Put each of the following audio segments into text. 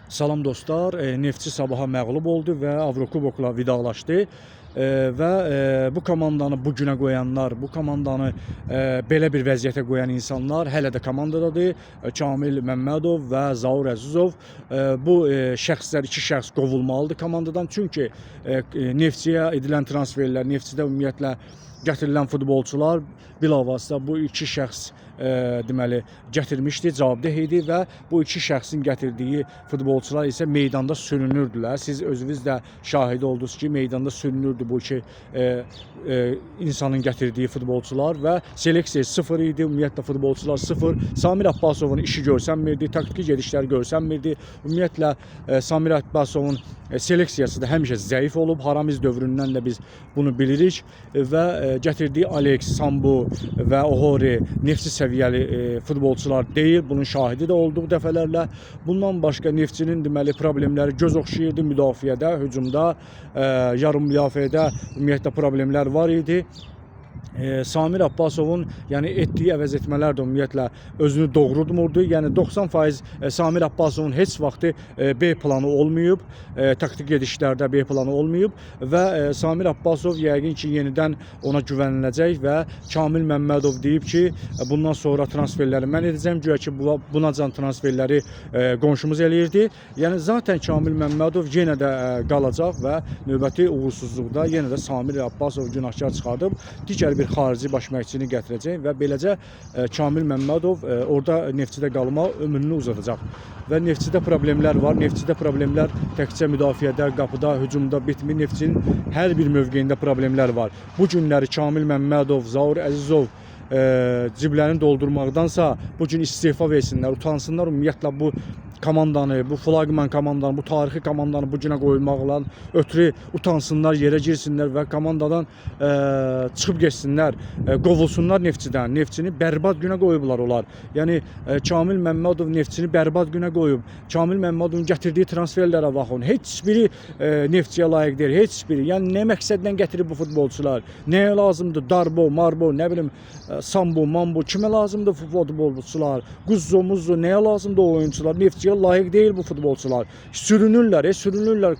Salam dostlar, Neftçi Sabaha məğlub oldu və Avrokubokla vidalaşdı. Və bu komandanı bu günə qoyanlar, bu komandanı belə bir vəziyyətə qoyan insanlar hələ də komandadadır. Kamil Məmmədov və Zaur Əzizov. Bu şəxslər, iki şəxs qovulmalıdır komandadan. Çünki Neftçiyə edilən transferlər, Neftçidə ümumiyyətlə gətirilən futbolçular bilavasitə bu iki şəxs deməli gətirmişdi, cavabdeh idi və bu iki şəxsin gətirdiyi futbolçular isə meydanda sürünürdülər. Siz özünüz də şahid oldunuz ki, meydanda sürünürdü bu iki insanın gətirdiyi futbolçular və seleksiya sıfır idi. Ümumiyyətlə futbolçular sıfır. Samir Abbasovun işi görsənmirdi, taktiki gedişləri görsənmirdi. Ümumiyyətlə Samir Abbasovun seleksiyası da həmişə zəif olub. Haramiz dövründən də biz bunu bilirik və gətirdiyi Alex, Sambu və Ohori Neftçi səviyyəli futbolçular deyil. Bunun şahidi də olduq dəfələrlə. Bundan başqa Neftçinin deməli problemləri göz oxşayırdı müdafiədə, hücumda, yarım müdafiədə ümumiyyətlə problemlər var idi. Samir Abbasovun yəni etdiyi əvəz etmələr də ümumiyyətlə özünü doğrultmurdu. Yəni 90% Samir Abbasovun heç vaxtı B planı olmayıb, taktik gedişlərdə B planı olmayıb və Samir Abbasov yəqin ki, yenidən ona güvəniləcək və Kamil Məmmədov deyib ki, bundan sonra transferləri mən edəcəm. Güya ki, bunacan transferləri qonşumuz eləyirdi. Yəni zaten Kamil Məmmədov yenə də qalacaq və növbəti uğursuzluqda yenə də Samir Abbasov günahkar çıxardıb digər bir xarici baş məşqçini gətirəcək və beləcə Kamil Məmmədov orada Neftçidə qalmaq ömrünü uzadacaq. Və Neftçidə problemlər var. Neftçidə problemlər təkcə müdafiədə, qapıda, hücumda bitmir. Neftçinin hər bir mövqeyində problemlər var. Bu günləri Kamil Məmmədov, Zaur Əzizov ciblərini doldurmaqdansa bu gün istefa versinlər, utansınlar. Ümumiyyətlə bu komandanı, bu flagman komandanı, bu tarixi komandanı bu günə qoymaqla ötürü utansınlar, yerə girsinlər və komandadan çıxıb getsinlər, qovulsunlar Neftçidən. Neftçini bərbad günə qoyublar onlar. Yəni Kamil Məmmədov Neftçini bərbad günə qoyub. Kamil Məmmədovun gətirdiyi transferlərə baxın. Heç biri Neftçiyə layiq deyil, heç biri. Yəni nə məqsədlə gətirib bu futbolçular? Nəyə lazımdır? Darbo, Marbo, nə bilim, Sambo, Mambo, kimə lazımdır bu futbolçular? Quzzo, Muzzo, nəyə lazımdır o oyuncular? Neftçiyə layiq deyil bu futbolçular. Sürünürlər, sürünürlər.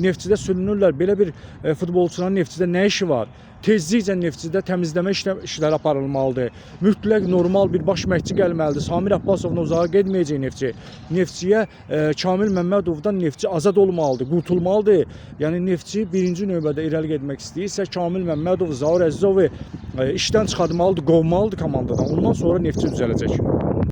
Neftçidə sürünürlər. Belə bir futbolçuların Neftçidə nə işi var? Tezliklə Neftçidə təmizləmə işləri aparılmalıdır. Mütləq normal bir baş məşqçi gəlməlidir. Samir Abbasovla uzağa getməyəcək Neftçi. Neftçiyə Kamil Məmmədovdan Neftçi azad olmalıdır, qurtulmalıdır. Yəni Neftçi birinci növbədə irəli getmək istəyirsə Kamil Məmmədov, Zaur Əzizovu işdən çıxartmalıdır, qovmalıdır komandadan. Ondan sonra Neftçi düzələcək.